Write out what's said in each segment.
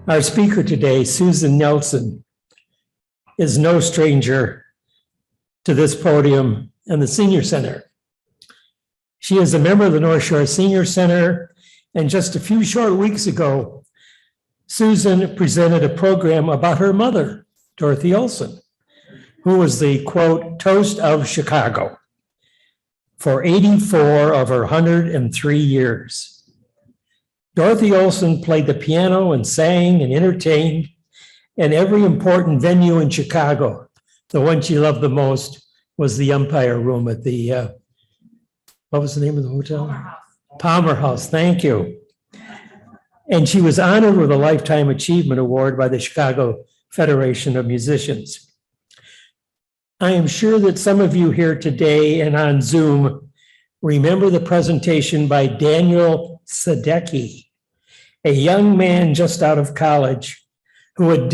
Our speaker today, Susan Nelson, is no stranger to this podium and the Senior Center. She is a member of the North Shore Senior Center, and just a few short weeks ago, Susan presented a program about her mother, Dorothy Olson, who was the, quote, toast of Chicago for 84 of her 103 years. Dorothy Olson played the piano and sang and entertained in every important venue in Chicago. The one she loved the most was the Empire Room at the, what was the name of the hotel? Palmer House, thank you. And she was honored with a Lifetime Achievement Award by the Chicago Federation of Musicians. I am sure that some of you here today and on Zoom remember the presentation by Daniel Sadecki, a young man just out of college who had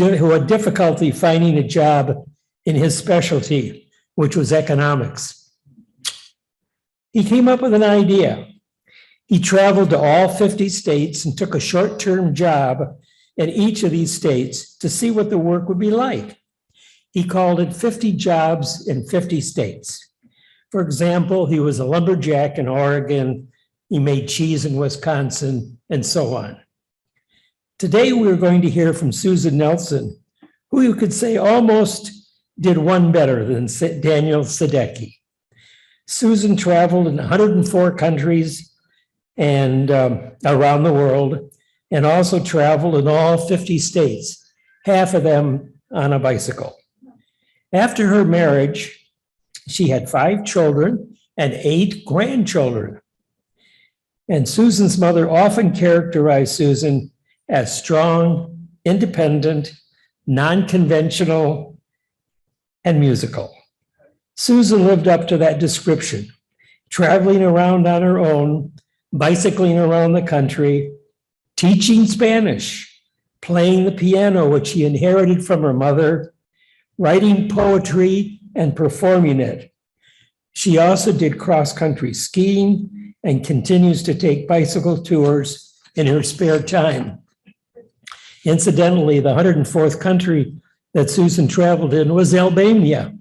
difficulty finding a job in his specialty, which was economics. He came up with an idea. He traveled to all 50 states and took a short-term job in each of these states to see what the work would be like. He called it 50 Jobs in 50 States. For example, he was a lumberjack in Oregon, he made cheese in Wisconsin, and so on. Today, we're going to hear from Susan Nelson, who you could say almost did one better than Daniel Sadecki. Susan traveled in 104 countries and around the world, and also traveled in all 50 states, half of them on a bicycle. After her marriage, she had 5 children and 8 grandchildren. And Susan's mother often characterized Susan as strong, independent, non-conventional, and musical. Susan lived up to that description, traveling around on her own, bicycling around the country, teaching Spanish, playing the piano, which she inherited from her mother, writing poetry and performing it. She also did cross-country skiing and continues to take bicycle tours in her spare time. Incidentally, the 104th country that Susan traveled in was Albania.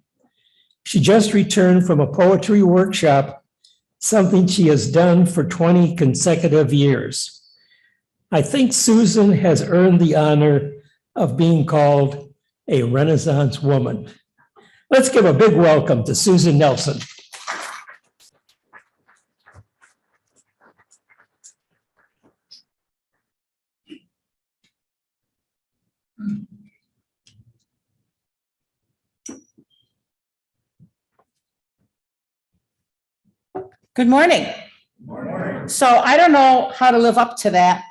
She just returned from a poetry workshop, something she has done for 20 consecutive years. I think Susan has earned the honor of being called a Renaissance woman. Let's give a big welcome to Susan Nelson. Good morning. Good morning. So I don't know how to live up to that,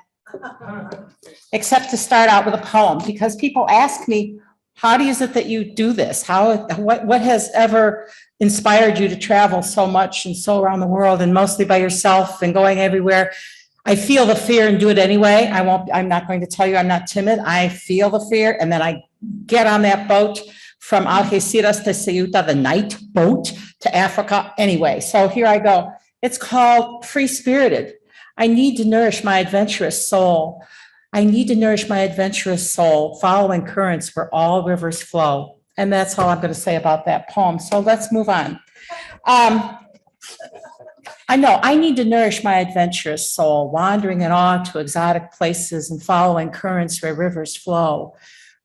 except to start out with a poem, because people ask me, how is it that you do this? What has ever inspired you to travel so much and so around the world and mostly by yourself and going everywhere? I feel the fear and do it anyway. I'm not going to tell you I'm not timid. I feel the fear, and then I get on that boat from Algeciras to Ceuta, the night boat to Africa anyway. So here I go. It's called Free Spirited. I need to nourish my adventurous soul. I need to nourish my adventurous soul, following currents where all rivers flow. And that's all I'm going to say about that poem. So let's move on. I know I need to nourish my adventurous soul, wandering in awe to exotic places and following currents where rivers flow.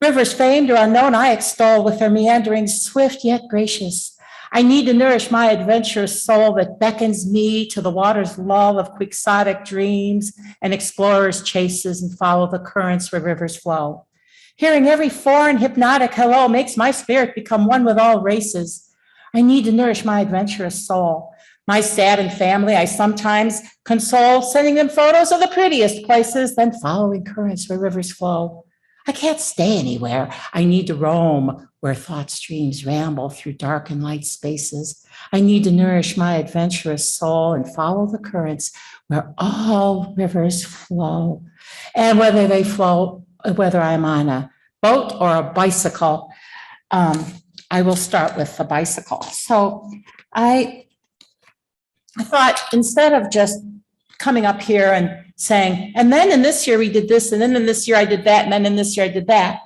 Rivers famed or unknown, I extol with their meandering, swift yet gracious. I need to nourish my adventurous soul that beckons me to the water's lull of quixotic dreams and explorers' chases and follow the currents where rivers flow. Hearing every foreign hypnotic hello makes my spirit become one with all races. I need to nourish my adventurous soul. My saddened family I sometimes console, sending them photos of the prettiest places, then following currents where rivers flow. I can't stay anywhere. I need to roam where thought streams ramble through dark and light spaces. I need to nourish my adventurous soul and follow the currents where all rivers flow. And whether they flow, whether I'm on a boat or a bicycle, I will start with the bicycle. So I thought, instead of just coming up here and saying, and then in this year we did this, and then in this year I did that, and then in this year I did that.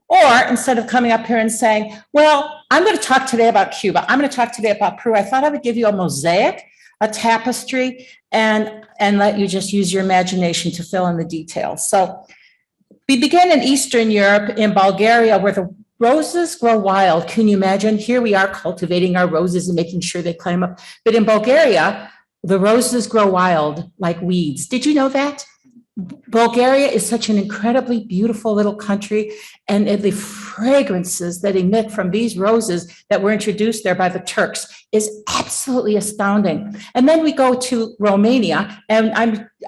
Or instead of coming up here and saying, well, I'm going to talk today about Cuba. I'm going to talk today about Peru. I thought I would give you a mosaic, a tapestry, and let you just use your imagination to fill in the details. So we begin in Eastern Europe, in Bulgaria, where the roses grow wild. Can you imagine? Here we are cultivating our roses and making sure they climb up. But in Bulgaria, the roses grow wild like weeds. Did you know that? Bulgaria is such an incredibly beautiful little country, and the fragrances that emit from these roses that were introduced there by the Turks is absolutely astounding. And then we go to Romania, and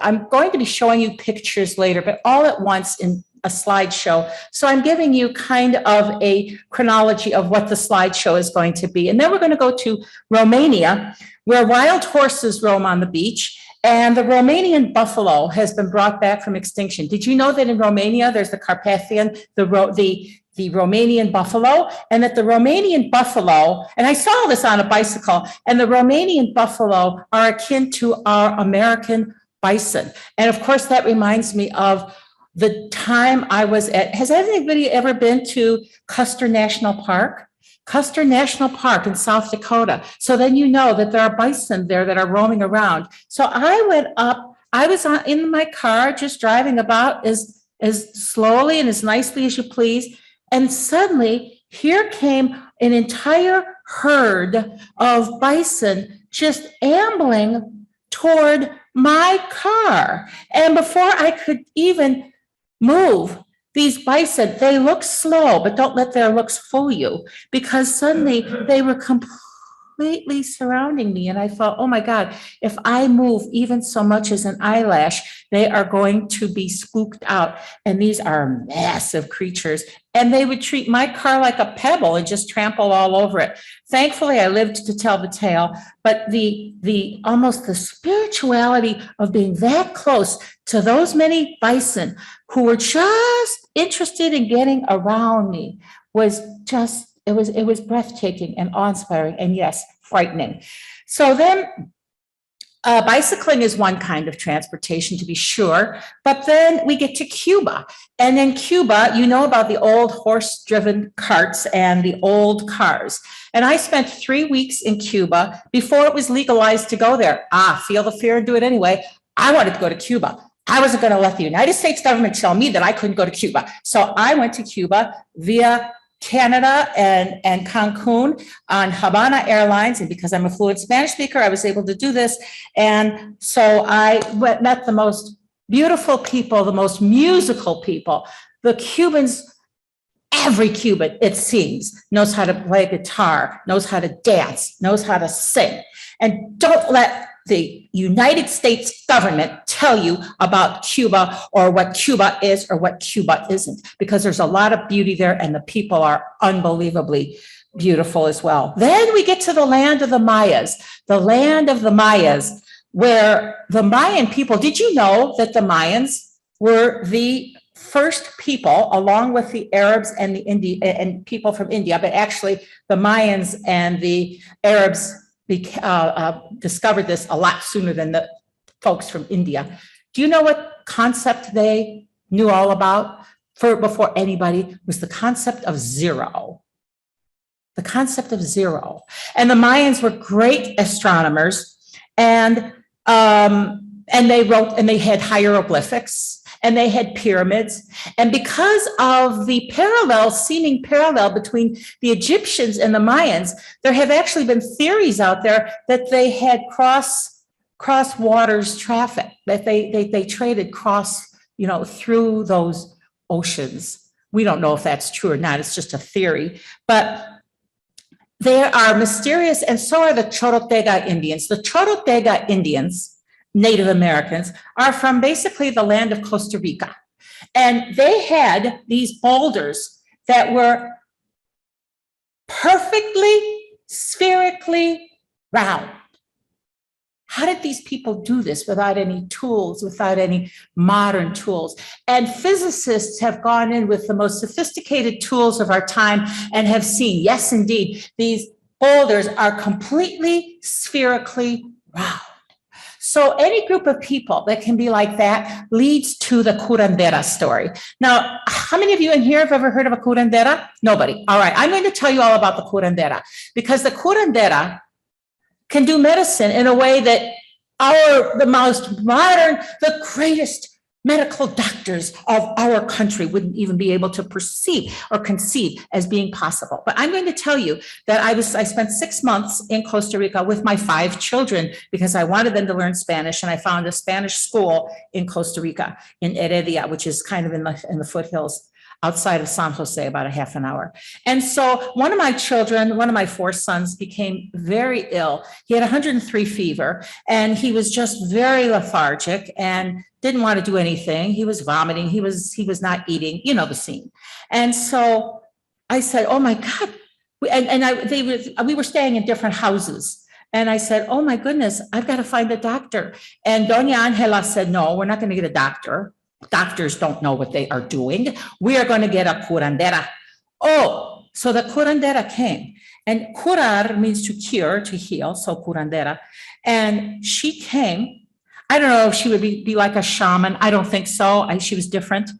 I'm going to be showing you pictures later, but all at once in a slideshow. So I'm giving you kind of a chronology of what the slideshow is going to be. And then we're going to go to Romania, where wild horses roam on the beach. And the Romanian buffalo has been brought back from extinction. Did you know that in Romania, there's the Carpathian, the Romanian buffalo, and that the Romanian buffalo, and I saw this on a bicycle, and the Romanian buffalo are akin to our American bison. And of course, that reminds me of the time I was at, has anybody ever been to Custer National Park? Custer National Park in South Dakota. So then you know that there are bison there that are roaming around. So I went up, I was in my car just driving about as slowly and as nicely as you please. And suddenly here came an entire herd of bison just ambling toward my car. And before I could even move, these bison, they look slow, but don't let their looks fool you, because suddenly they were completely surrounding me. And I thought, oh my God, if I move even so much as an eyelash, they are going to be spooked out. And these are massive creatures. And they would treat my car like a pebble and just trample all over it. Thankfully, I lived to tell the tale, but the almost the spirituality of being that close to those many bison who were just interested in getting around me was just, it was breathtaking and awe-inspiring, and yes, frightening. So then bicycling is one kind of transportation, to be sure, but then we get to Cuba. And in Cuba, you know about the old horse-driven carts and the old cars. And I spent 3 weeks in Cuba before it was legalized to go there. Feel the fear and do it anyway. I wanted to go to Cuba. I wasn't going to let the United States government tell me that I couldn't go to Cuba. So I went to Cuba via Canada and Cancun on Havana Airlines. And because I'm a fluent Spanish speaker, I was able to do this. And so I met the most beautiful people, the most musical people. The Cubans, every Cuban, it seems, knows how to play guitar, knows how to dance, knows how to sing. And don't let the United States government tell you about Cuba or what Cuba is or what Cuba isn't, because there's a lot of beauty there and the people are unbelievably beautiful as well. Then we get to the land of the Mayas, where the Mayan people, did you know that the Mayans were the first people, along with the Arabs and the and people from India, but actually the Mayans and the Arabs discovered this a lot sooner than the folks from India. Do you know what concept they knew all about before anybody? Was the concept of zero. The concept of zero. And the Mayans were great astronomers, and they wrote, and they had hieroglyphics, and they had pyramids. And because of the seeming parallel between the Egyptians and the Mayans, there have actually been theories out there that they had cross waters traffic, that they traded through those oceans. We don't know if that's true or not. It's just a theory. But they are mysterious, and so are the Chorotega Indians. The Chorotega Indians, Native Americans, are from basically the land of Costa Rica. And they had these boulders that were perfectly spherically round. How did these people do this without any tools, without any modern tools? And physicists have gone in with the most sophisticated tools of our time and have seen, yes, indeed, these boulders are completely spherically round. So any group of people that can be like that leads to the curandera story. Now, how many of you in here have ever heard of a curandera? Nobody. All right, I'm going to tell you all about the curandera, because the curandera can do medicine in a way that the most modern, the greatest medical doctors of our country wouldn't even be able to perceive or conceive as being possible. But I'm going to tell you that I spent 6 months in Costa Rica with my 5 children because I wanted them to learn Spanish, and I found a Spanish school in Costa Rica, in Heredia, which is kind of in the foothills outside of San Jose, about a half an hour. And so one of my children, one of my 4 sons, became very ill. He had 103 fever, and he was just very lethargic and didn't want to do anything. He was vomiting. He was not eating, you know the scene. And so I said, oh my God. We were staying in different houses. And I said, oh my goodness, I've got to find a doctor. And Doña Angela said, no, we're not going to get a doctor. Doctors don't know what they are doing. We are going to get a curandera. Oh, so the curandera came. And curar means to cure, to heal. So curandera. And she came. I don't know if she would be like a shaman. I don't think so. She was different.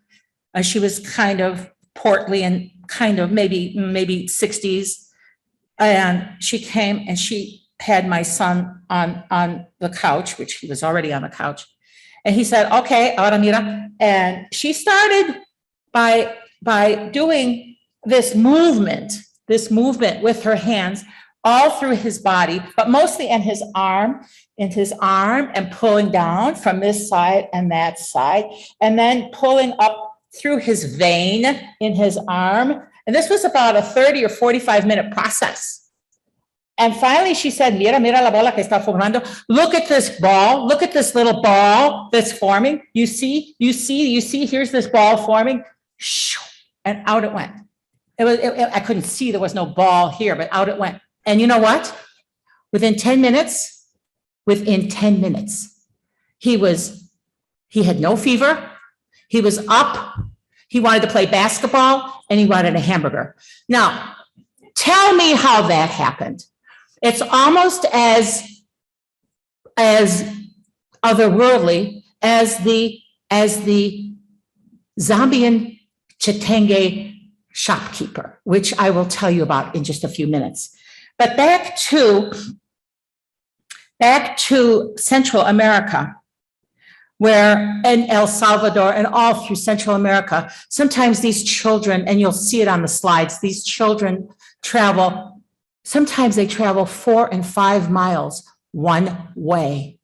She was kind of portly and kind of maybe 60s. And she came and she had my son on the couch, which he was already on the couch. And he said, okay, ahora mira. And she started by doing this movement with her hands all through his body, but mostly in his arm, and pulling down from this side and that side, and then pulling up through his vein in his arm. And this was about a 30 or 45-minute process. And finally she said, mira la bola que está formando. Look at this ball. Look at this little ball that's forming. You see, here's this ball forming. And out it went. I couldn't see, there was no ball here, but out it went. And you know what? Within 10 minutes, he had no fever. He was up. He wanted to play basketball, and he wanted a hamburger. Now, tell me how that happened. It's almost as otherworldly as the Zambian Chitenge shopkeeper, which I will tell you about in just a few minutes. But back to Central America, where in El Salvador and all through Central America, sometimes these children, and you'll see it on the slides, these children sometimes they travel 4 and 5 miles one way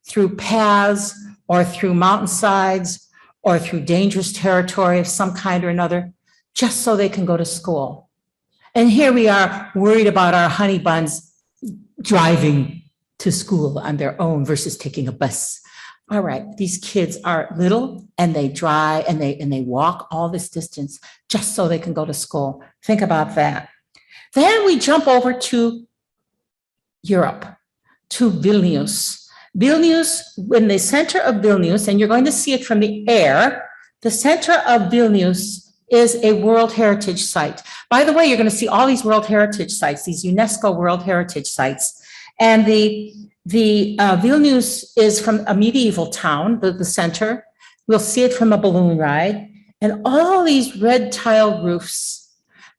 through paths or through mountainsides or through dangerous territory of some kind or another, just so they can go to school. And here we are worried about our honey buns driving to school on their own versus taking a bus. All right, these kids are little and they drive and they walk all this distance just so they can go to school. Think about that. Then we jump over to Europe, to Vilnius. Vilnius, in the center of Vilnius, and you're going to see it from the air, the center of Vilnius is a World Heritage Site. By the way, you're going to see all these World Heritage Sites, these UNESCO World Heritage Sites. And the Vilnius is from a medieval town, the center. We'll see it from a balloon ride. And all these red tile roofs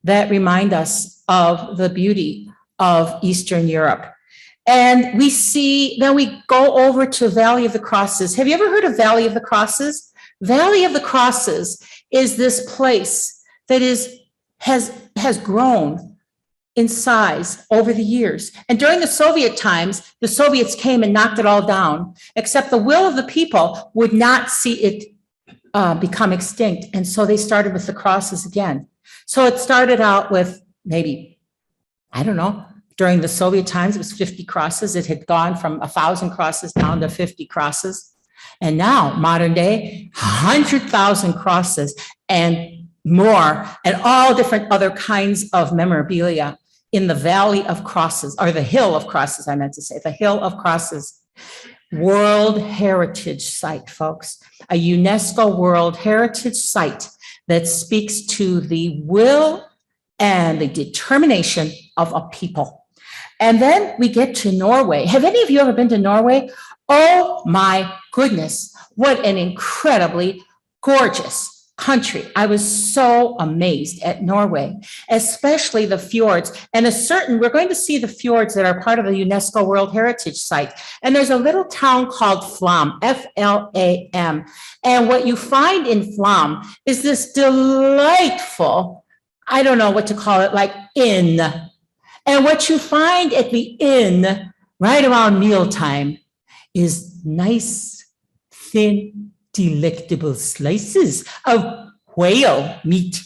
that remind us of the beauty of Eastern Europe. And then we go over to Valley of the Crosses. Have you ever heard of Valley of the Crosses? Valley of the Crosses is this place that has grown in size over the years. And during the Soviet times, the Soviets came and knocked it all down, except the will of the people would not see it become extinct. And so they started with the crosses again. So it started out with maybe, I don't know, during the Soviet times, it was 50 crosses. It had gone from 1,000 crosses down to 50 crosses. And now, modern day, 100,000 crosses and more, and all different other kinds of memorabilia in the Valley of Crosses, or the Hill of Crosses, I meant to say, the Hill of Crosses. World Heritage Site, folks. A UNESCO World Heritage Site that speaks to the will and the determination of a people. And then we get to Norway. Have any of you ever been to Norway? Oh my goodness, what an incredibly gorgeous country. I was so amazed at Norway, especially the fjords. And we're going to see the fjords that are part of the UNESCO World Heritage Site. And there's a little town called Flam, F-L-A-M. And what you find in Flam is this delightful, I don't know what to call it, like inn. And what you find at the inn right around mealtime is nice, thin, delectable slices of whale meat.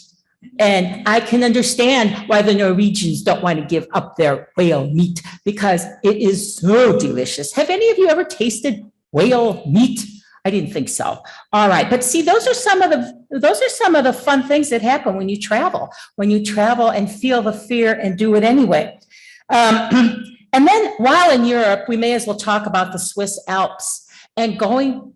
And I can understand why the Norwegians don't want to give up their whale meat because it is so delicious. Have any of you ever tasted whale meat? I didn't think so. All right, but see, those are some of the fun things that happen when you travel and feel the fear and do it anyway. And then while in Europe, we may as well talk about the Swiss Alps and going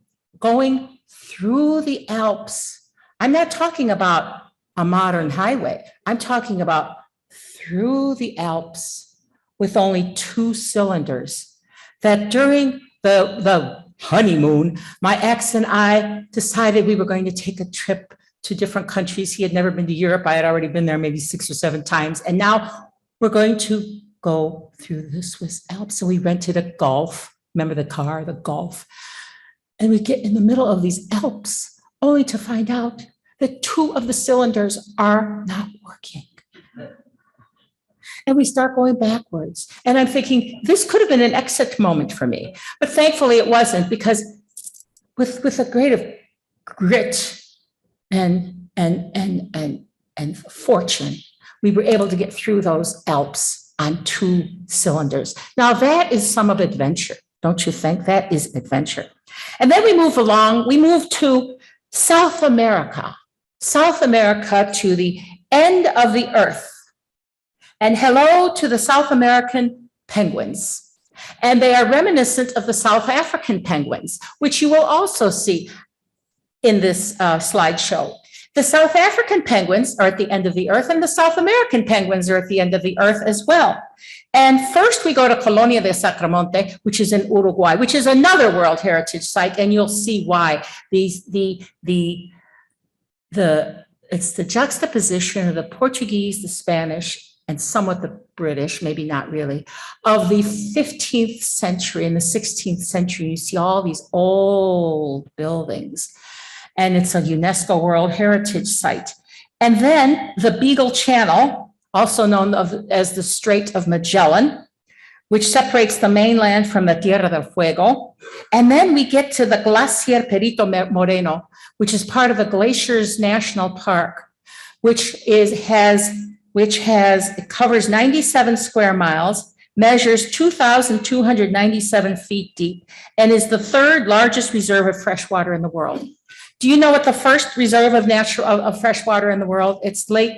through the Alps. I'm not talking about a modern highway. I'm talking about through the Alps with only 2 cylinders. That during the honeymoon, my ex and I decided we were going to take a trip to different countries. He had never been to Europe. I had already been there maybe 6 or 7 times. And now we're going to go through the Swiss Alps. So we rented a Golf. Remember the car, the Golf. And we get in the middle of these Alps only to find out that 2 of the cylinders are not working. And we start going backwards. And I'm thinking, this could have been an exit moment for me. But thankfully it wasn't, because with a great of grit and fortune, we were able to get through those Alps on 2 cylinders. Now that is some of adventure. Don't you think? That is adventure. And then we move along, we move to South America to the end of the earth. And hello to the South American penguins. And they are reminiscent of the South African penguins, which you will also see in this slideshow. The South African penguins are at the end of the earth, and the South American penguins are at the end of the earth as well. And first we go to Colonia de Sacramonte, which is in Uruguay, which is another World Heritage Site, and you'll see why. It's the juxtaposition of the Portuguese, the Spanish, and somewhat the British, maybe not really, of the 15th century and the 16th century. You see all these old buildings, and it's a UNESCO World Heritage Site. And then the Beagle Channel, also known as the Strait of Magellan, which separates the mainland from the Tierra del Fuego. And then we get to the Glacier Perito Moreno, which is part of the Glaciers National Park, which covers 97 square miles, measures 2,297 feet deep, and is the 3rd largest reserve of freshwater in the world. Do you know what the first reserve of freshwater in the world? It's Lake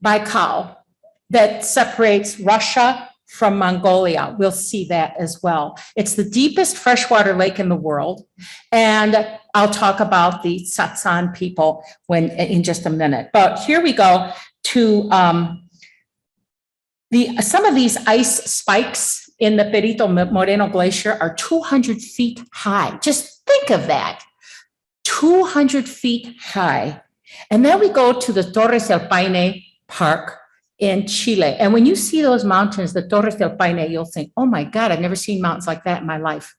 Baikal that separates Russia from Mongolia. We'll see that as well. It's the deepest freshwater lake in the world. And I'll talk about the Satsang people in just a minute. But here we go to some of these ice spikes in the Perito Moreno Glacier are 200 feet high. Just think of that, 200 feet high. And then we go to the Torres del Paine Park in Chile. And when you see those mountains, the Torres del Paine, you'll think, oh my God, I've never seen mountains like that in my life.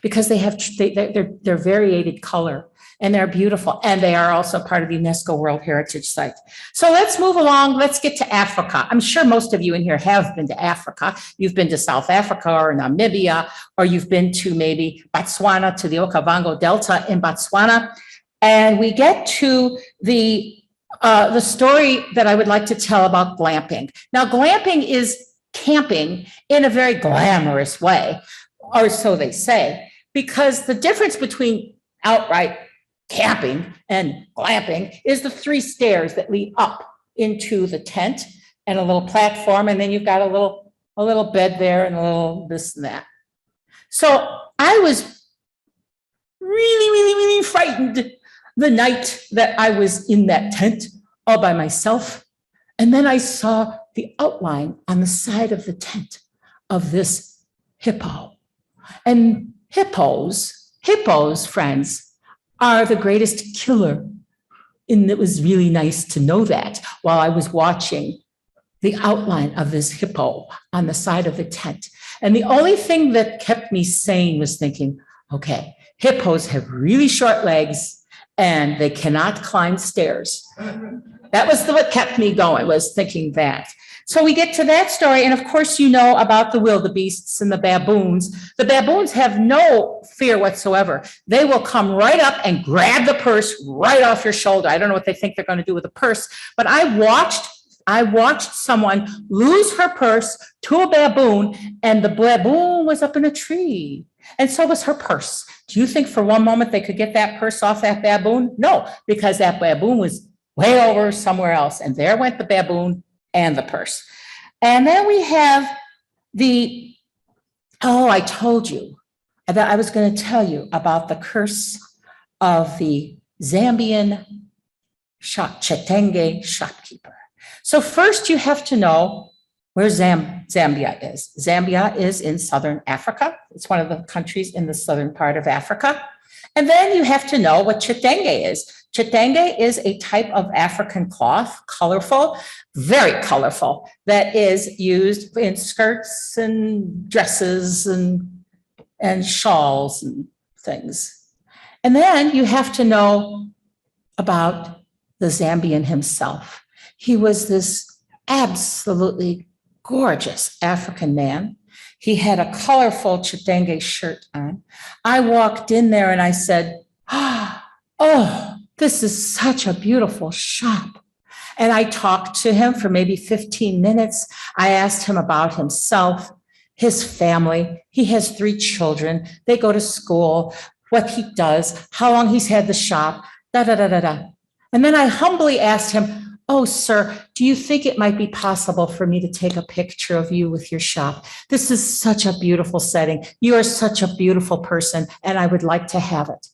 Because they're variated color, and they're beautiful, and they are also part of the UNESCO World Heritage Site. So let's move along. Let's get to Africa. I'm sure most of you in here have been to Africa. You've been to South Africa or Namibia, or you've been to maybe Botswana, to the Okavango Delta in Botswana. And we get to the story that I would like to tell about glamping. Now, glamping is camping in a very glamorous way, or so they say, because the difference between outright camping and glamping is the 3 stairs that lead up into the tent and a little platform, and then you've got a little bed there and a little this and that. So I was really frightened the night that I was in that tent all by myself. And then I saw the outline on the side of the tent of this hippo. And hippos, friends, are the greatest killer. And it was really nice to know that while I was watching the outline of this hippo on the side of the tent. And the only thing that kept me sane was thinking, okay, hippos have really short legs and they cannot climb stairs. That was what kept me going, was thinking that. So we get to that story. And of course, you know about the wildebeests and the baboons. The baboons have no fear whatsoever. They will come right up and grab the purse right off your shoulder. I don't know what they think they're going to do with the purse, but I watched someone lose her purse to a baboon, and the baboon was up in a tree. And so was her purse. Do you think for one moment they could get that purse off that baboon? No, because that baboon was way over somewhere else. And there went the baboon and the purse. And then we have I told you that I was going to tell you about the curse of the Zambian Chitenge shopkeeper. So first you have to know where Zambia is. Zambia is in southern Africa. It's one of the countries in the southern part of Africa. And then you have to know what chitenge is. Chitenge is a type of African cloth, colorful, very colorful, that is used in skirts and dresses and shawls and things. And then you have to know about the Zambian himself. He was this absolutely gorgeous African man. He had a colorful chitenge shirt on. I walked in there and I said, oh, this is such a beautiful shop. And I talked to him for maybe 15 minutes. I asked him about himself, his family. He has 3 children. They go to school, what he does, how long he's had the shop, da-da-da-da-da. And then I humbly asked him, oh, sir, do you think it might be possible for me to take a picture of you with your shop? This is such a beautiful setting. You are such a beautiful person, and I would like to have it.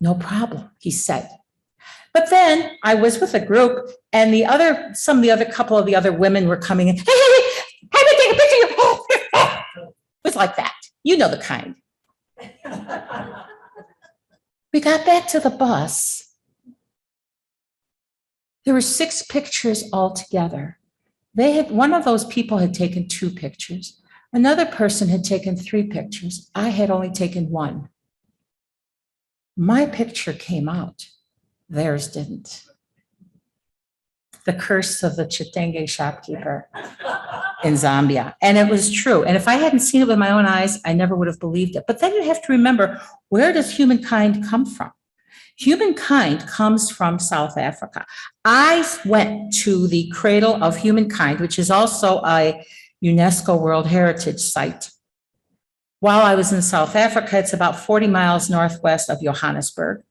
No problem, he said. But then I was with a group, and couple of the other women were coming in. Hey, have me take a picture of you. It was like that. You know the kind. We got back to the bus. There were 6 pictures altogether. One of those people had taken 2 pictures. Another person had taken 3 pictures. I had only taken 1. My picture came out. Theirs didn't. The curse of the Chitenge shopkeeper in Zambia. And it was true. And if I hadn't seen it with my own eyes, I never would have believed it. But then you have to remember, where does humankind come from? Humankind comes from South Africa. I went to the Cradle of Humankind, which is also a UNESCO World Heritage Site. While I was in South Africa, it's about 40 miles northwest of Johannesburg.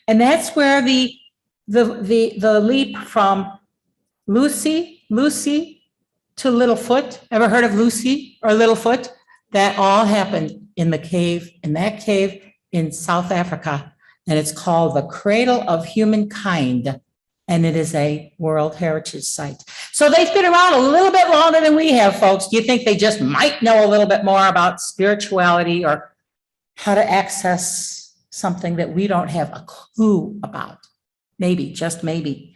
And that's where the leap from Lucy to Littlefoot. Ever heard of Lucy or Littlefoot? That all happened in that cave in South Africa. And it's called the Cradle of Humankind, and it is a World Heritage Site. So they've been around a little bit longer than we have, folks. Do you think they just might know a little bit more about spirituality or how to access something that we don't have a clue about? Maybe, just maybe.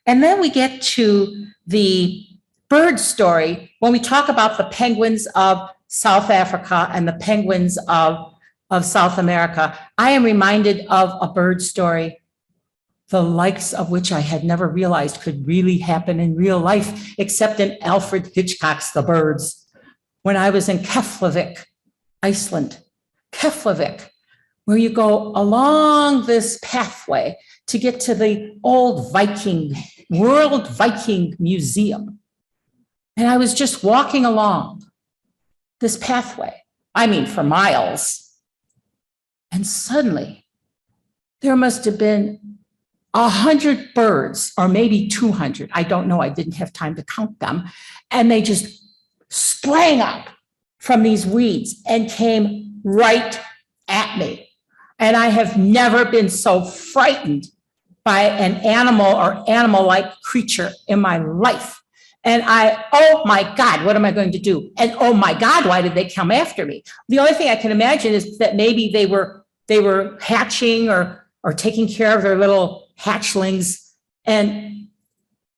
And then we get to the bird story when we talk about the penguins of South Africa and the penguins of South America. I am reminded of a bird story, the likes of which I had never realized could really happen in real life, except in Alfred Hitchcock's The Birds. When I was in Keflavik, Iceland, where you go along this pathway to get to the old World Viking Museum. And I was just walking along this pathway, for miles. And suddenly, there must have been 100 birds, or maybe 200. I don't know. I didn't have time to count them. And they just sprang up from these weeds and came right at me. And I have never been so frightened by an animal or animal-like creature in my life. And oh my God, what am I going to do? And oh my God, why did they come after me? The only thing I can imagine is that maybe they were hatching or taking care of their little hatchlings. And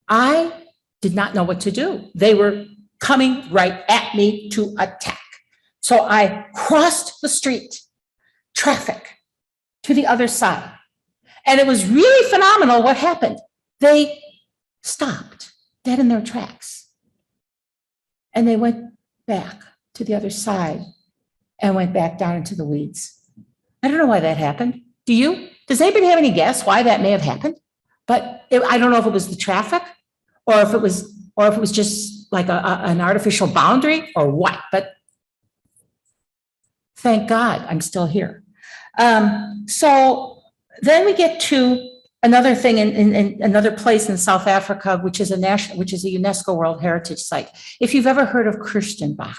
I did not know what to do. They were coming right at me to attack. So I crossed the street, traffic, to the other side. And it was really phenomenal what happened. They stopped dead in their tracks. And they went back to the other side and went back down into the weeds. I don't know why that happened. Do you? Does anybody have any guess why that may have happened? But I don't know if it was the traffic or if it was just like an artificial boundary or what, but thank God I'm still here. So then we get to another thing in another place in South Africa, which is a UNESCO World Heritage Site. If you've ever heard of Kirstenbach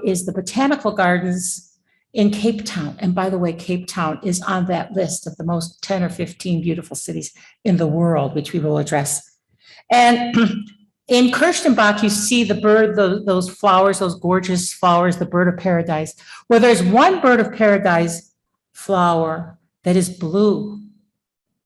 is the botanical gardens in Cape Town. And by the way, Cape Town is on that list of the most 10 or 15 beautiful cities in the world, which we will address. And in Kirstenbach, you see the bird, those flowers, those gorgeous flowers, the bird of paradise. Well, there's one bird of paradise flower that is blue.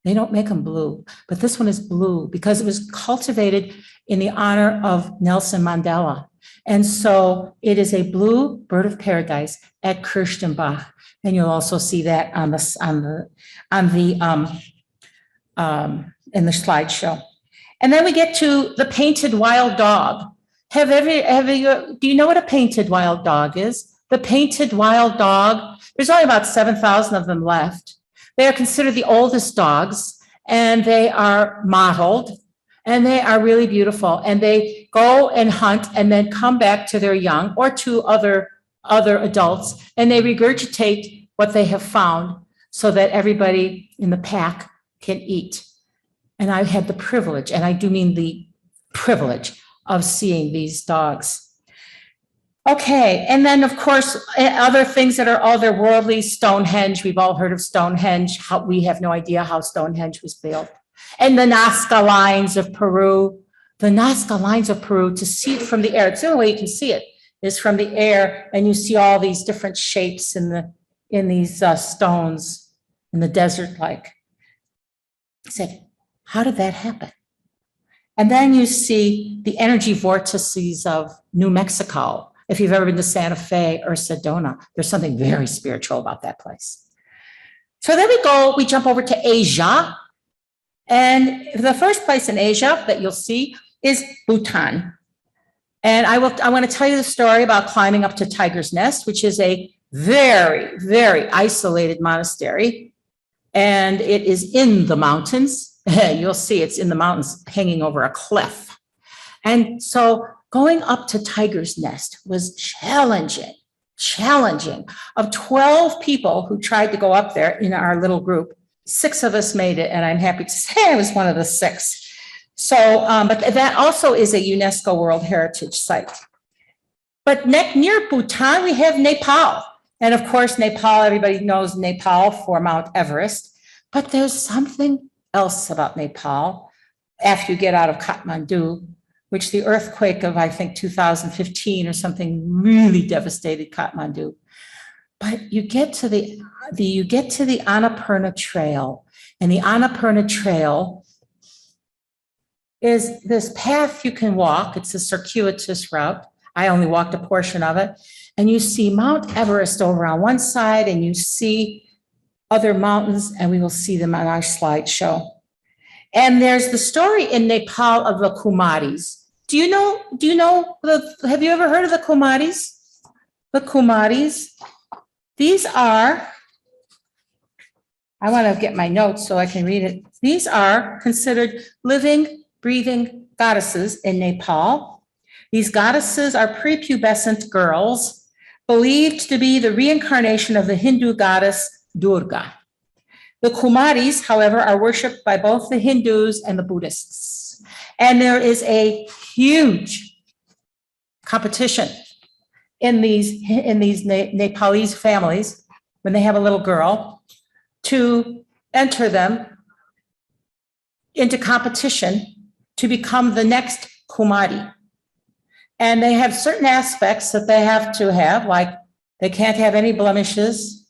They don't make them blue, but this one is blue because it was cultivated in the honor of Nelson Mandela. And so it is a blue bird of paradise at Kirstenbach. And you'll also see that in the slideshow. And then we get to the painted wild dog. Do you know what a painted wild dog is? The painted wild dog, there's only about 7,000 of them left. They are considered the oldest dogs, and they are mottled, and they are really beautiful. And they go and hunt and then come back to their young or to other adults, and they regurgitate what they have found so that everybody in the pack can eat. And I've had the privilege, and I do mean the privilege, of seeing these dogs. Okay, and then of course, other things that are otherworldly, Stonehenge. We've all heard of Stonehenge. We have no idea how Stonehenge was built. And the Nazca lines of Peru. The Nazca lines of Peru, to see it from the air, it's the only way you can see it, is from the air, and you see all these different shapes in these stones in the desert like. I said, how did that happen? And then you see the energy vortices of New Mexico. If you've ever been to Santa Fe or Sedona, there's something very spiritual about that place. So then we jump over to Asia. And the first place in Asia that you'll see is Bhutan. And I want to tell you the story about climbing up to Tiger's Nest, which is a very, very isolated monastery. And it is in the mountains. You'll see it's in the mountains hanging over a cliff. And so going up to Tiger's Nest was challenging. Of 12 people who tried to go up there in our little group, 6 of us made it, and I'm happy to say I was one of the 6. So, but that also is a UNESCO World Heritage Site. But near Bhutan, we have Nepal. And of course, Nepal, everybody knows Nepal for Mount Everest. But there's something else about Nepal after you get out of Kathmandu, which the earthquake of, I think, 2015 or something really devastated Kathmandu. But you get to the Annapurna Trail, and the Annapurna Trail is this path you can walk. It's a circuitous route. I only walked a portion of it. And you see Mount Everest over on one side, and you see other mountains, and we will see them on our slideshow. And there's the story in Nepal of the Kumaris. Have you ever heard of the Kumaris? The Kumaris. These are, I want to get my notes so I can read it. These are considered living, breathing goddesses in Nepal. These goddesses are prepubescent girls believed to be the reincarnation of the Hindu goddess Durga. The Kumaris, however, are worshipped by both the Hindus and the Buddhists. And there is a huge competition in these Nepalese families when they have a little girl to enter them into competition to become the next kumari. And they have certain aspects that they have to have, like they can't have any blemishes.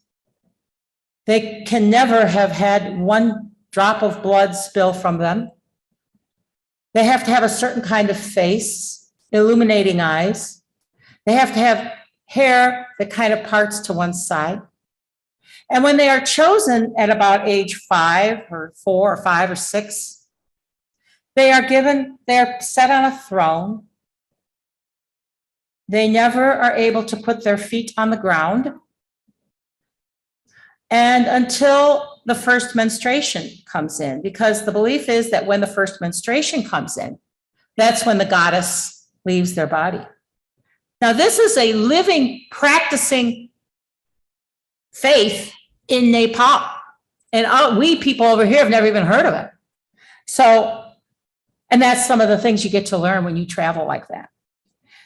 They can never have had one drop of blood spill from them. They have to have a certain kind of face, illuminating eyes. They have to have hair that kind of parts to one side. And when they are chosen at about age 5 or 4 or 5 or 6, they're set on a throne. They never are able to put their feet on the ground. And until the first menstruation comes in, because the belief is that when the first menstruation comes in, that's when the goddess leaves their body. Now, this is a living, practicing faith in Nepal. And we people over here have never even heard of it. So, and that's some of the things you get to learn when you travel like that.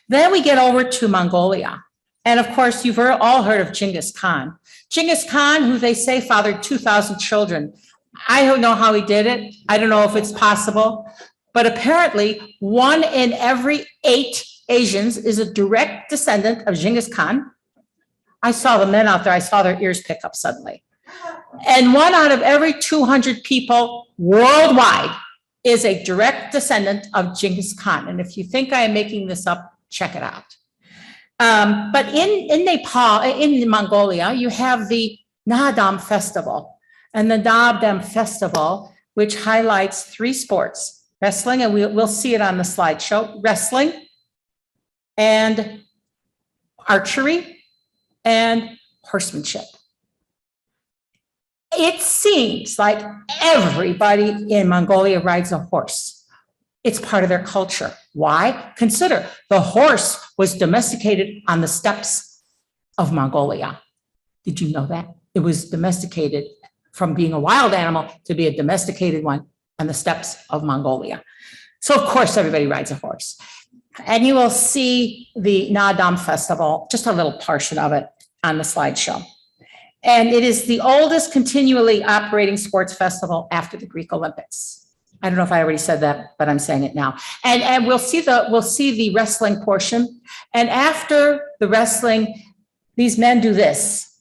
Then we get over to Mongolia. And of course, you've all heard of Genghis Khan. Genghis Khan, who they say fathered 2,000 children. I don't know how he did it. I don't know if it's possible. But apparently, 1 in every 8 Asians is a direct descendant of Genghis Khan. I saw the men out there. I saw their ears pick up suddenly. And 1 out of every 200 people worldwide is a direct descendant of Genghis Khan. And if you think I am making this up, check it out. But in Nepal, in Mongolia, you have the Nadam Festival. And the Nadam Festival, which highlights 3 sports, wrestling, and we'll see it on the slideshow, wrestling and archery and horsemanship. It seems like everybody in Mongolia rides a horse. It's part of their culture. Why? Consider the horse was domesticated on the steppes of Mongolia. Did you know that? It was domesticated from being a wild animal to be a domesticated one on the steppes of Mongolia. So of course, everybody rides a horse. And you will see the Nadam Festival, just a little portion of it on the slideshow. And it is the oldest continually operating sports festival after the Greek Olympics. I don't know if I already said that, but I'm saying it now. And we'll see the wrestling portion. And after the wrestling, these men do this.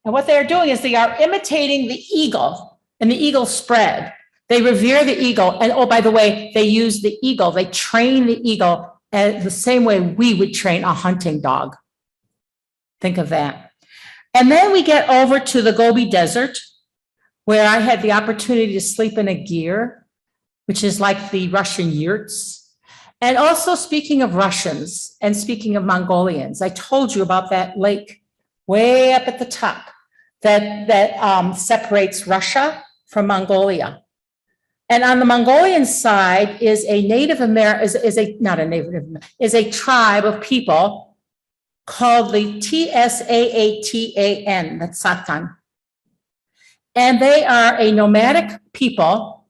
And what they're doing is they are imitating the eagle and the eagle spread. They revere the eagle. And oh, by the way, they use the eagle. They train the eagle the same way we would train a hunting dog. Think of that. And then we get over to the Gobi Desert, where I had the opportunity to sleep in a gyr, which is like the Russian yurts. And also, speaking of Russians and speaking of Mongolians, I told you about that lake way up at the top that separates Russia from Mongolia. And on the Mongolian side is a Native American, is a tribe of people called the Tsaatan, that's Satan. And they are a nomadic people,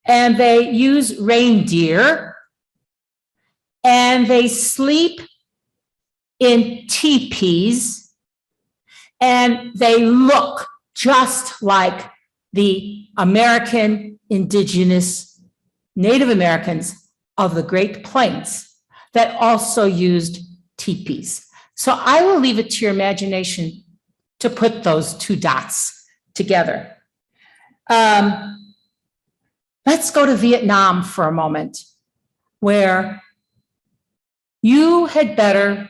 and they use reindeer, and they sleep in teepees, and they look just like the American indigenous Native Americans of the Great Plains that also used teepees. So I will leave it to your imagination to put those 2 dots together. Let's go to Vietnam for a moment, where you had better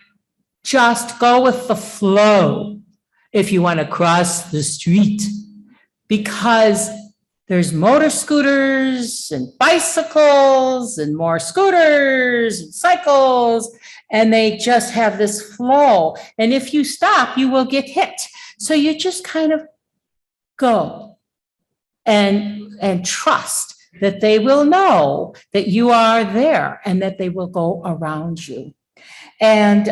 just go with the flow if you want to cross the street, because there's motor scooters and bicycles and more scooters and cycles, and they just have this flow. And if you stop, you will get hit. So you just kind of go and trust that they will know that you are there and that they will go around you. And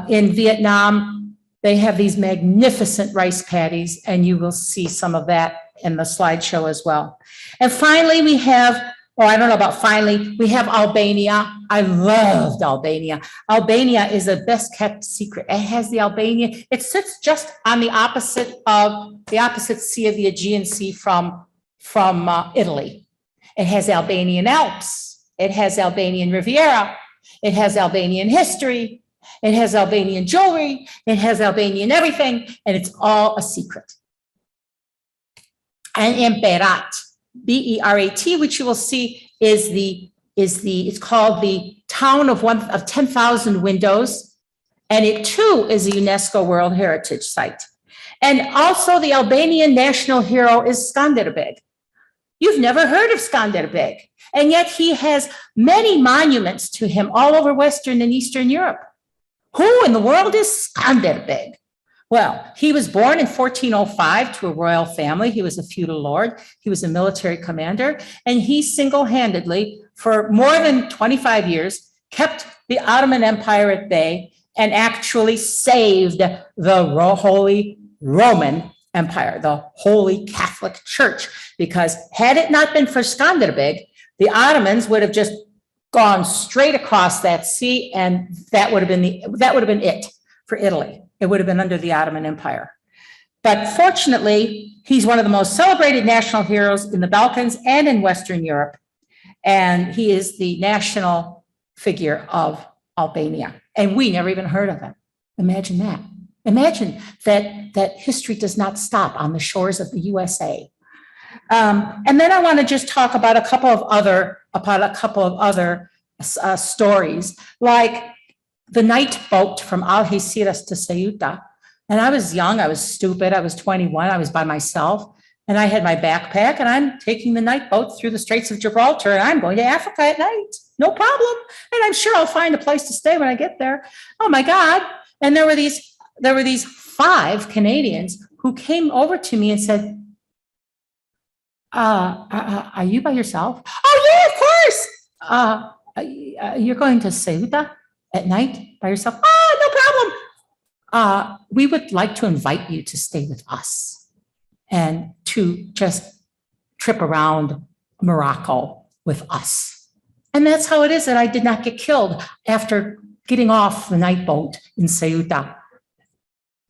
in Vietnam, they have these magnificent rice paddies, and you will see some of that in the slideshow as well. And finally, we have, I don't know about finally, we have Albania. I loved Albania. Albania is the best kept secret. It has the Albania, it sits just on the opposite sea of the Aegean Sea from Italy. It has Albanian Alps. It has Albanian Riviera. It has Albanian history. It has Albanian jewelry. It has Albanian everything, and it's all a secret. And in Berat, B-E-R-A-T, which you will see it's called the town of 10,000 windows. And it too is a UNESCO World Heritage Site. And also the Albanian national hero is Skanderbeg. You've never heard of Skanderbeg. And yet he has many monuments to him all over Western and Eastern Europe. Who in the world is Skanderbeg? Well, he was born in 1405 to a royal family. He was a feudal lord. He was a military commander. And he single-handedly, for more than 25 years, kept the Ottoman Empire at bay and actually saved the Holy Roman Empire, the Holy Catholic Church. Because had it not been for Skanderbeg, the Ottomans would have just gone straight across that sea, and that would have been it for Italy. It would have been under the Ottoman Empire. But fortunately, he's one of the most celebrated national heroes in the Balkans and in Western Europe. And he is the national figure of Albania. And we never even heard of him. Imagine that. Imagine that history does not stop on the shores of the USA. And then I want to just talk about a couple of other stories, like the night boat from Algeciras to Ceuta. And I was young, I was stupid, I was 21, I was by myself, and I had my backpack, and I'm taking the night boat through the Straits of Gibraltar, and I'm going to Africa at night, no problem. And I'm sure I'll find a place to stay when I get there. Oh my God. And there were these 5 Canadians who came over to me and said, are you by yourself? Oh yeah, of course. You're going to Ceuta at night by yourself? Oh, no problem. We would like to invite you to stay with us and to just trip around Morocco with us. And that's how it is that I did not get killed after getting off the night boat in Ceuta.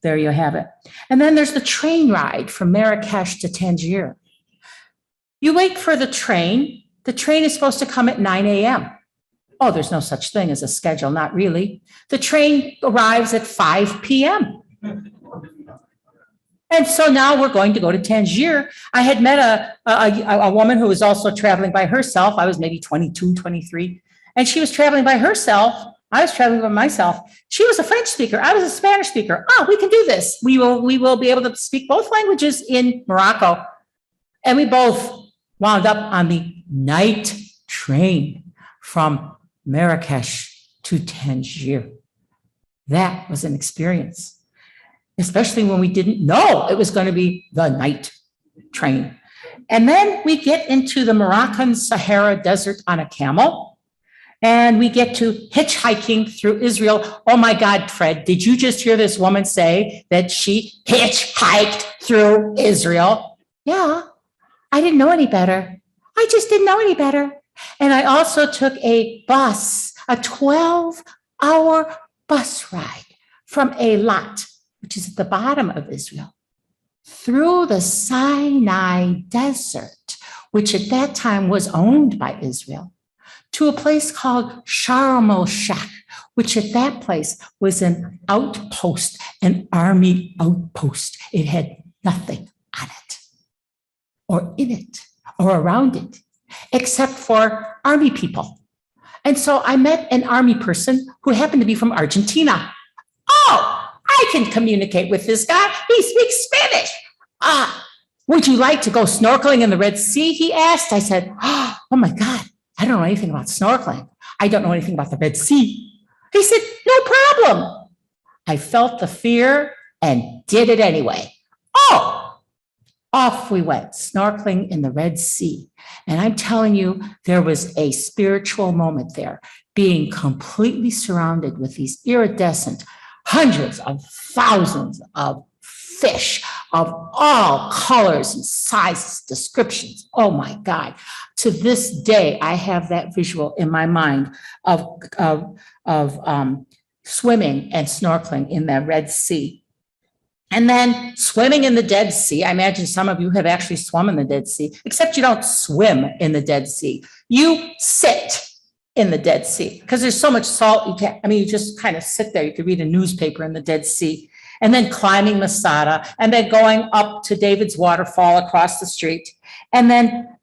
There you have it. And then there's the train ride from Marrakesh to Tangier. You wait for the train. The train is supposed to come at 9 a.m. Oh, there's no such thing as a schedule, not really. The train arrives at 5 p.m. And so now we're going to go to Tangier. I had met a woman who was also traveling by herself. I was maybe 22, 23, and she was traveling by herself. I was traveling by myself. She was a French speaker. I was a Spanish speaker. Oh, we can do this. We will be able to speak both languages in Morocco. And we both wound up on the night train from Marrakesh to Tangier. That was an experience, especially when we didn't know it was going to be the night train. And then we get into the Moroccan Sahara Desert on a camel, and we get to hitchhiking through Israel. Oh my God, Fred, did you just hear this woman say that she hitchhiked through Israel? Yeah, I didn't know any better. I just didn't know any better. And I also took a bus, a 12-hour bus ride from Eilat, which is at the bottom of Israel, through the Sinai Desert, which at that time was owned by Israel, to a place called Sharm el-Sheikh, which at that place was an outpost, an army outpost. It had nothing on it, or in it, or around it, except for army people. And so I met an army person who happened to be from Argentina. Oh, I can communicate with this guy. He speaks Spanish. Would you like to go snorkeling in the Red Sea? He asked. I said, oh my God, I don't know anything about snorkeling. I don't know anything about the Red Sea. He said, no problem. I felt the fear and did it anyway. Oh, off we went, snorkeling in the Red Sea. And I'm telling you, there was a spiritual moment there, being completely surrounded with these iridescent hundreds of thousands of fish of all colors and sizes, descriptions. Oh my God. To this day, I have that visual in my mind of swimming and snorkeling in the Red Sea. And then swimming in the Dead Sea. I imagine some of you have actually swum in the Dead Sea, except you don't swim in the Dead Sea. You sit in the Dead Sea because there's so much salt. You can't, I mean, you just kind of sit there. You could read a newspaper in the Dead Sea, and then climbing Masada, and then going up to David's waterfall across the street, and then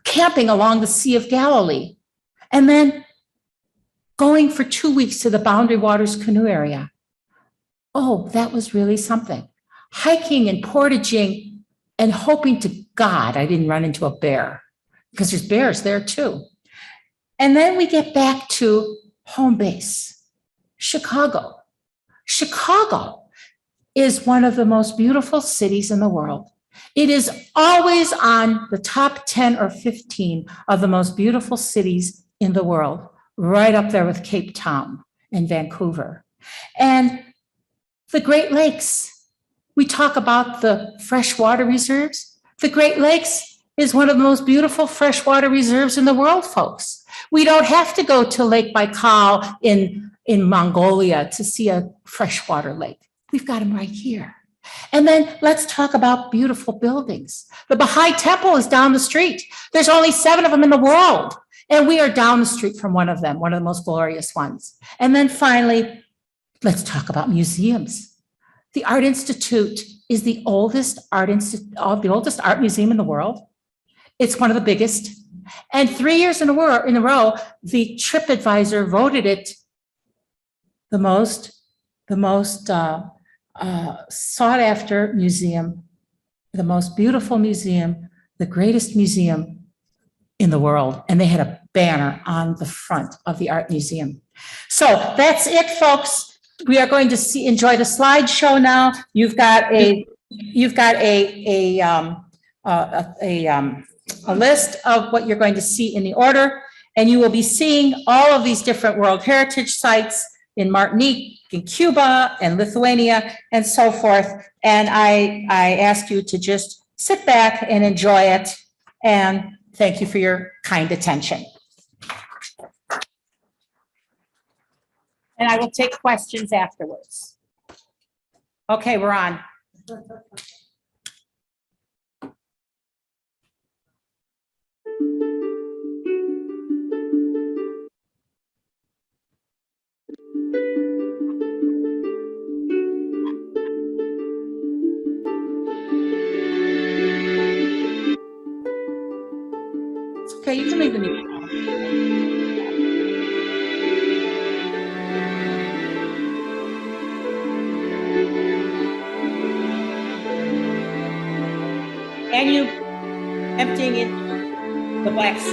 camping along the Sea of Galilee, and then going for 2 weeks to the Boundary Waters canoe area. Oh, that was really something. Hiking and portaging and hoping to God I didn't run into a bear, because there's bears there too. And then we get back to home base, Chicago. Chicago is one of the most beautiful cities in the world. It is always on the top 10 or 15 of the most beautiful cities in the world, right up there with Cape Town and Vancouver. And the Great Lakes, we talk about the freshwater reserves. The Great Lakes is one of the most beautiful freshwater reserves in the world, folks. We don't have to go to Lake Baikal in Mongolia to see a freshwater lake. We've got them right here. And then let's talk about beautiful buildings. The Baha'i Temple is down the street. There's only 7 of them in the world. And we are down the street from one of them, one of the most glorious ones. And then finally, let's talk about museums. The Art Institute is the oldest art museum in the world. It's one of the biggest. And 3 years in a row, the TripAdvisor voted it the most sought after museum, the most beautiful museum, the greatest museum in the world. And they had a banner on the front of the art museum. So that's it, folks. We are going to enjoy the slideshow now. You've got a list of what you're going to see in the order, and you will be seeing all of these different World Heritage sites in Martinique, in Cuba, and Lithuania, and so forth. And I ask you to just sit back and enjoy it. And thank you for your kind attention. And I will take questions afterwards. Okay, we're on. It's okay, you can leave the meeting. And you emptying in the blacks.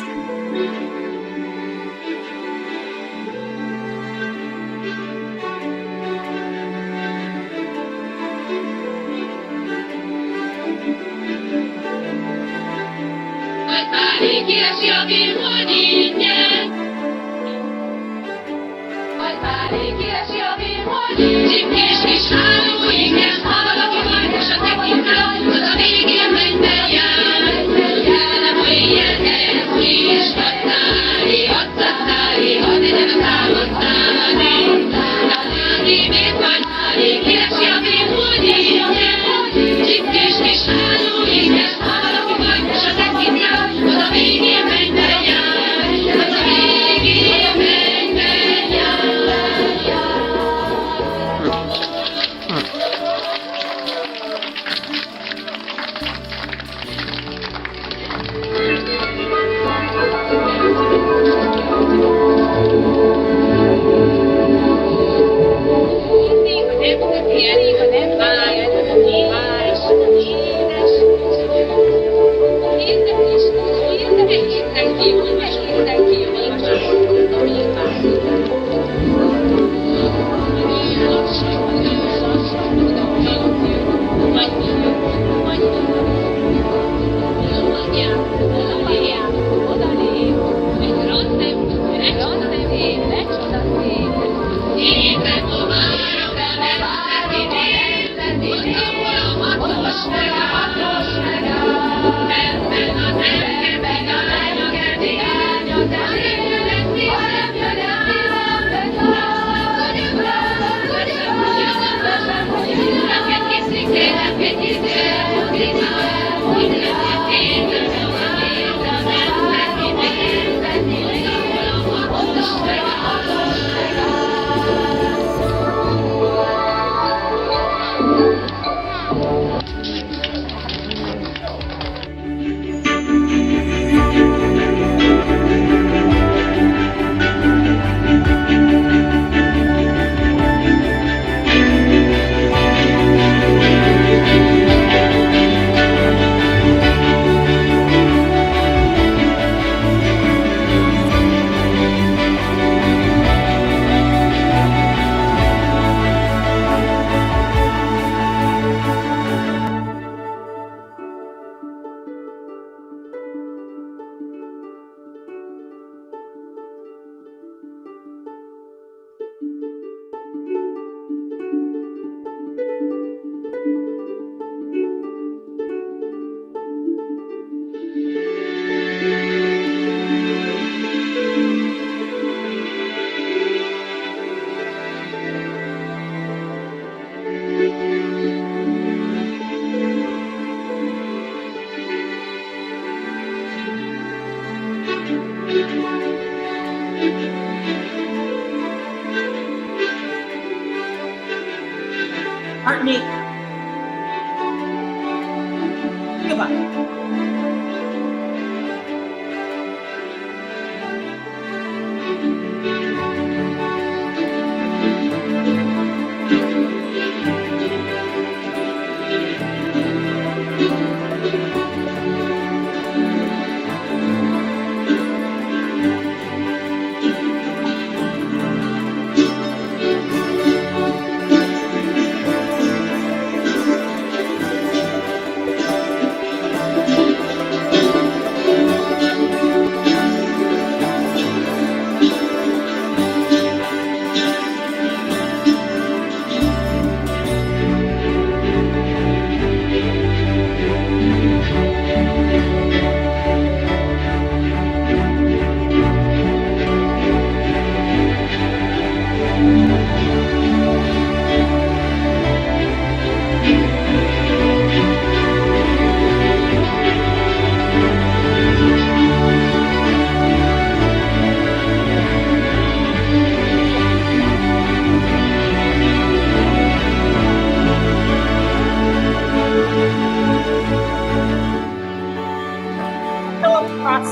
Cross.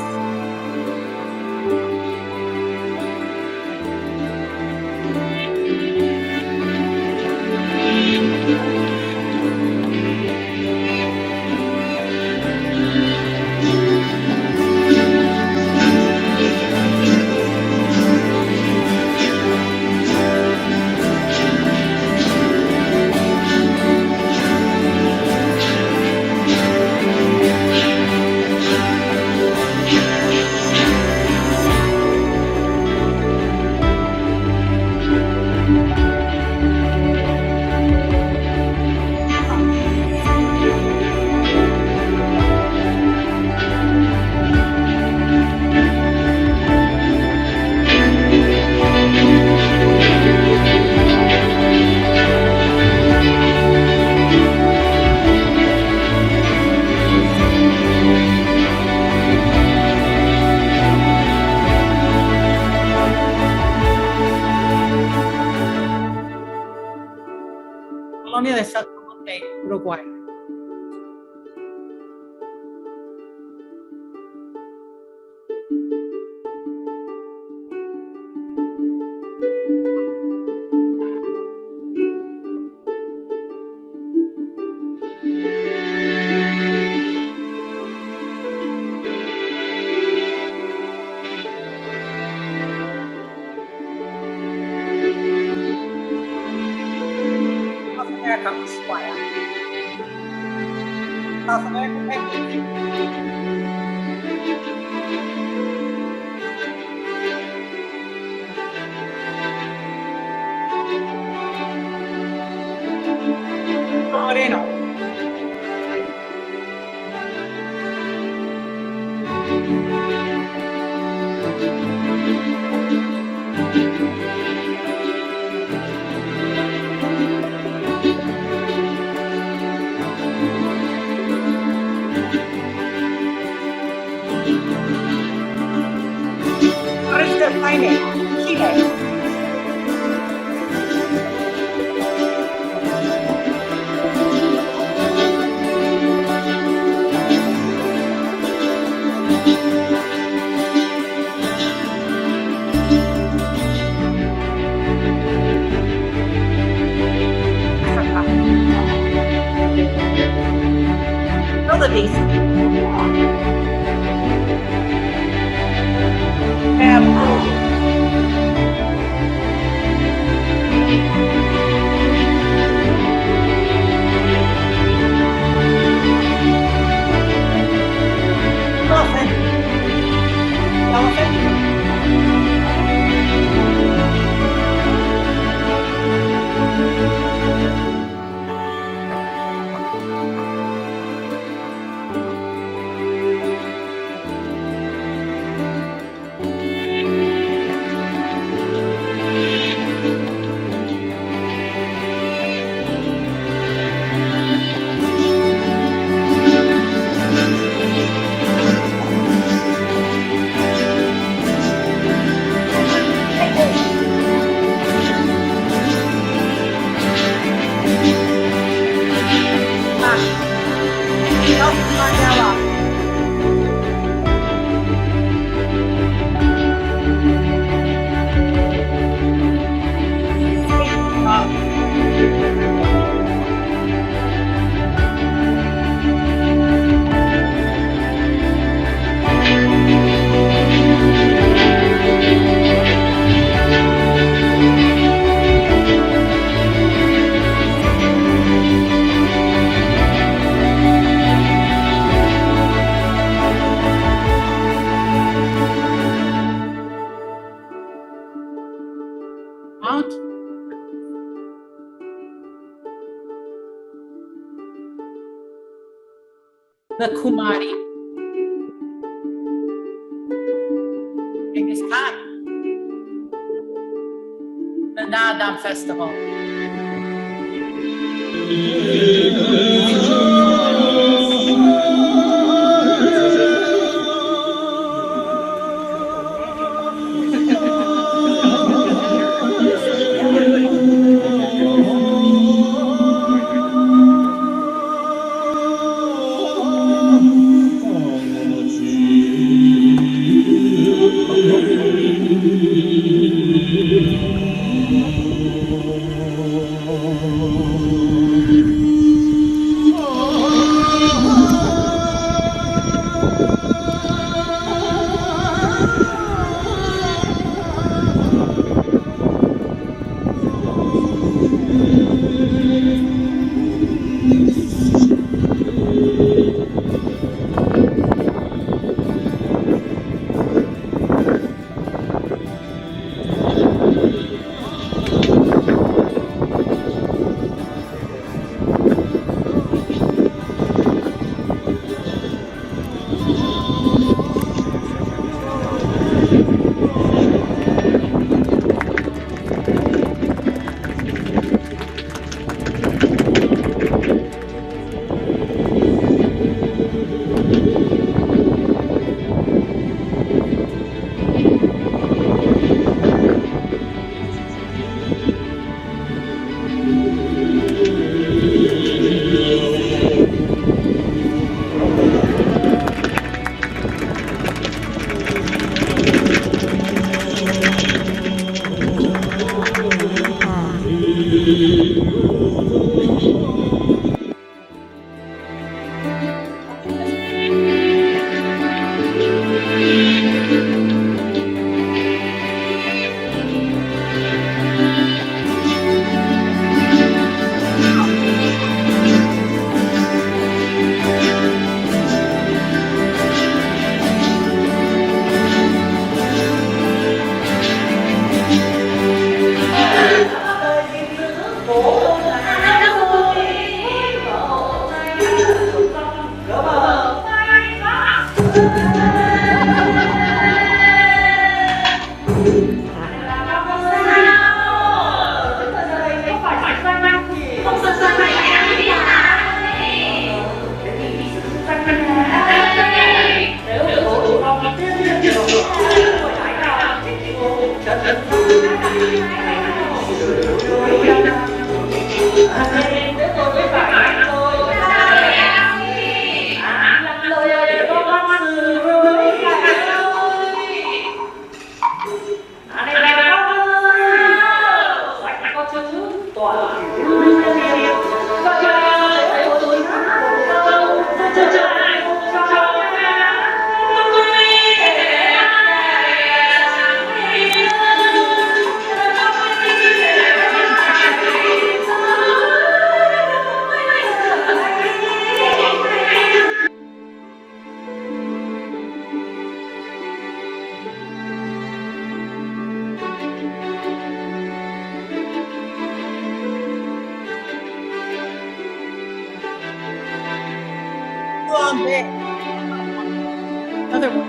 Colonia de Saltamonte, Uruguay. South America, Ushuaia. South America, penguins. Moreno. Orange Paine, Chile. Wildebeest. Bamboo. Elephant. Elephant. Nelson Mandela. Mount the Kumari. Genghis Khan. The Nadam Festival. Long day. Another one.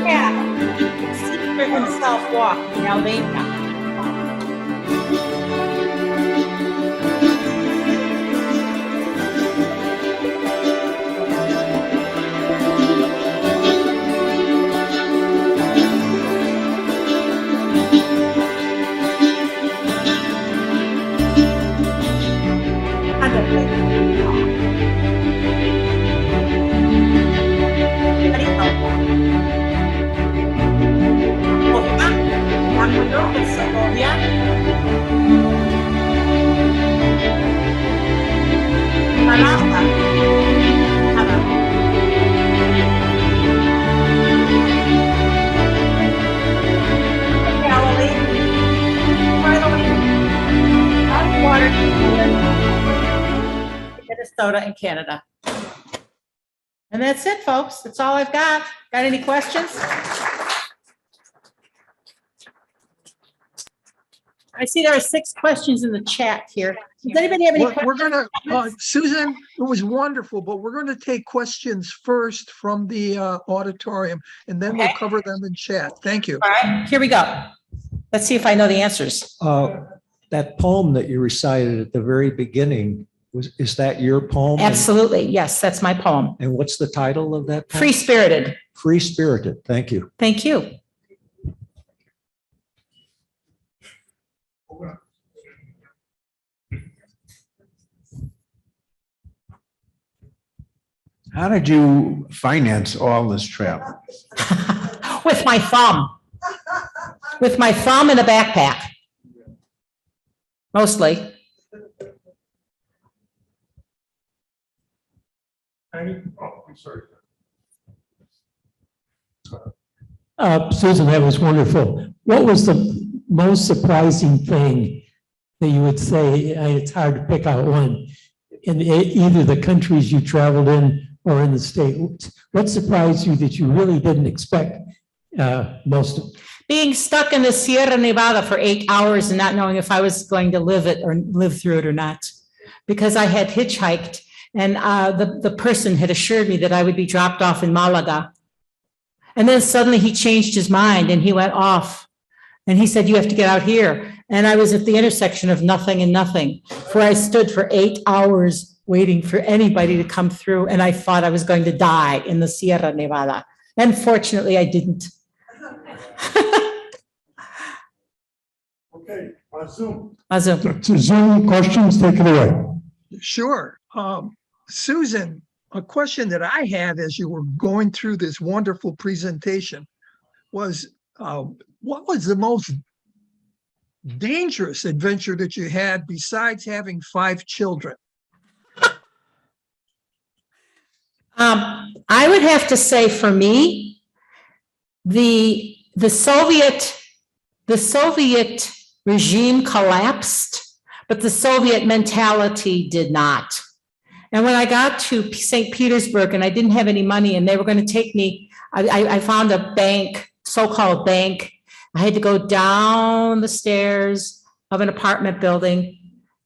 Yeah. Secret himself walk in Albania. Minnesota and Canada. And that's it, folks. That's all I've got. Got any questions? I see there are 6 questions in the chat here. Does anybody have any questions? We're gonna, Susan, it was wonderful, but we're gonna take questions first from the auditorium, and then we'll Okay. cover them in chat. Thank you. All right, here we go. Let's see if I know the answers. That poem that you recited at the very beginning, is that your poem? Absolutely. Yes, that's my poem. And what's the title of that poem? Free Spirited. Free Spirited. Thank you. Thank you. How did you finance all this travel? With my thumb. With my thumb in a backpack. Mostly. Susan, that was wonderful. What was the most surprising thing that you would say? It's hard to pick out one in either the countries you traveled in or in the state. What surprised you that you really didn't expect most of? Being stuck in the Sierra Nevada for 8 hours and not knowing if I was going to live it or live through it or not. Because I had hitchhiked and the person had assured me that I would be dropped off in Malaga. And then suddenly he changed his mind and he went off. And he said, you have to get out here. And I was at the intersection of nothing and nothing, where I stood for 8 hours waiting for anybody to come through. And I thought I was going to die in the Sierra Nevada. And fortunately, I didn't. Okay, on Zoom. Azum. So Zoom questions, take it away. Sure. Susan, a question that I had as you were going through this wonderful presentation was, what was the most dangerous adventure that you had besides having 5 children? I would have to say for me, the Soviet regime collapsed, but the Soviet mentality did not. And when I got to St. Petersburg and I didn't have any money and they were going to take me, I found a bank, so-called bank. I had to go down the stairs of an apartment building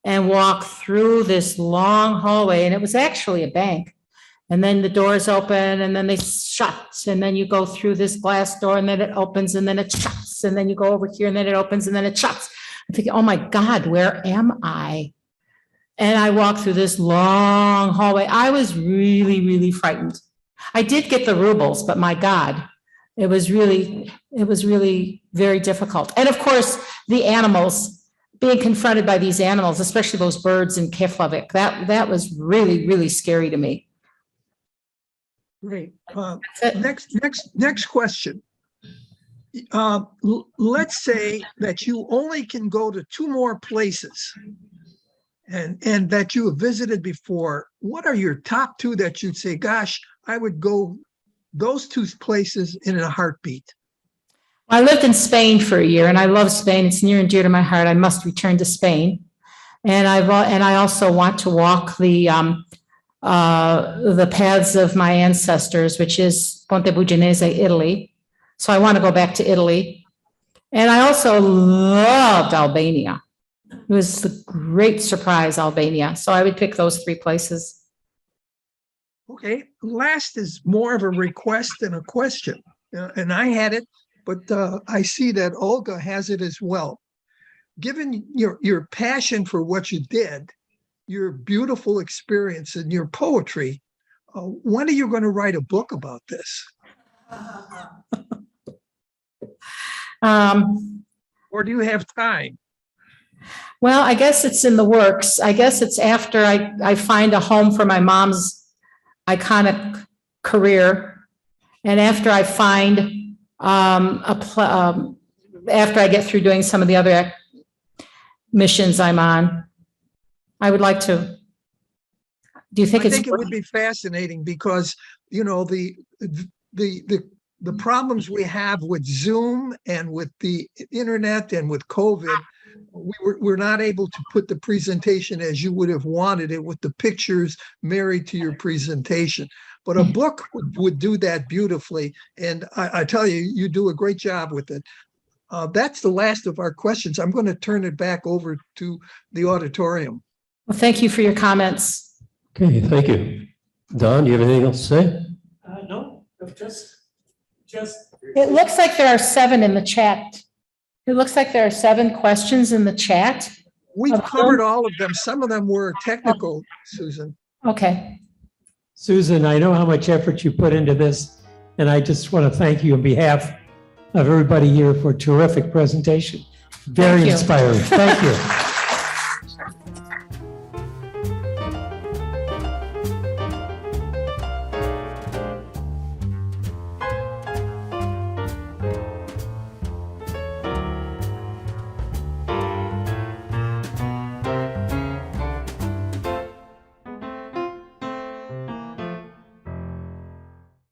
and walk through this long hallway. And it was actually a bank. And then the doors open and then they shut. And then you go through this glass door and then it opens and then it shuts. And then you go over here and then it opens and then it shuts. I'm thinking, oh my God, where am I? And I walked through this long hallway. I was really, really frightened. I did get the rubles, but my God, it was really very difficult. And of course, the animals, being confronted by these animals, especially those birds in Keflavik, that was really, really scary to me. Great. That's it. Next question. Let's say that you only can go to 2 more places and that you have visited before. What are your top 2 that you'd say, gosh, I would go those 2 places in a heartbeat? I lived in Spain for a year and I love Spain. It's near and dear to my heart. I must return to Spain. And I also want to walk the paths of my ancestors, which is Ponte Bugenese, Italy. So I want to go back to Italy. And I also loved Albania. It was a great surprise, Albania. So I would pick those 3 places. Okay, last is more of a request than a question. And I had it, but I see that Olga has it as well. Given your passion for what you did, your beautiful experience and your poetry, when are you going to write a book about this? Or do you have time? Well, I guess it's in the works. I guess it's after I find a home for my mom's iconic career. And after I find after I get through doing some of the other missions I'm on, I would like to. Do you think I think it would be fascinating because, you know, the problems we have with Zoom and with the internet and with COVID, we're not able to put the presentation as you would have wanted it with the pictures married to your presentation. But a book would do that beautifully. And I tell you, you do a great job with it. That's the last of our questions. I'm going to turn it back over to the auditorium. Well, thank you for your comments. Okay, thank you. Don, do you have anything else to say? No, just. It looks like there are 7 in the chat. It looks like there are 7 questions in the chat. We've covered all of them. Some of them were technical, Susan. Okay. Susan, I know how much effort you put into this, and I just want to thank you on behalf of everybody here for a terrific presentation. Very Thank you. inspiring. Thank you.